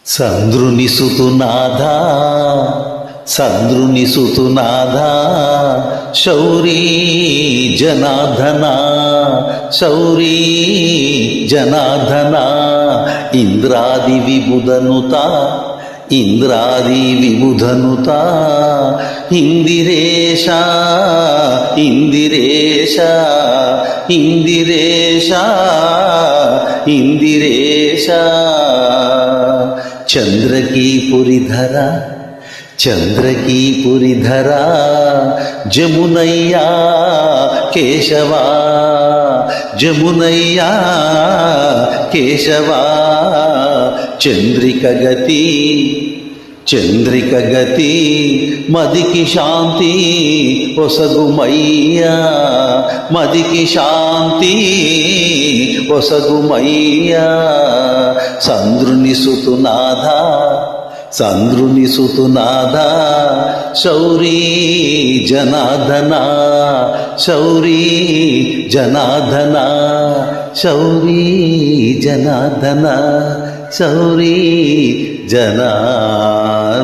సంద్రుని సుతునాథా సంద్రుని సుతునాథా శౌరీ జనార్దనా శౌరీ జనార్దనా ఇంద్రాది విబుధనుతా ఇంద్రాది విబుధనుత ఇందిరేశ ఇందిరేశ ఇందిరేశ ఇందిరేశ చంద్రకీ పురిధర చంద్రకీ పురిధర జమునయ్యా కేశవా జమునయ్యా కేశవా చంద్రిక గతి చంద్రిక గతి మదికి శాంతి ఒసగుమయ్యా మదికి శాంతి ఒసగుమయ్యా సంద్రుని సుతునాథా సంద్రుని సుతునాథా శౌరీ జనార్దనా శౌరీ జనార్దనా శౌరీ జనార్దనా శౌరీ జనార్దనా.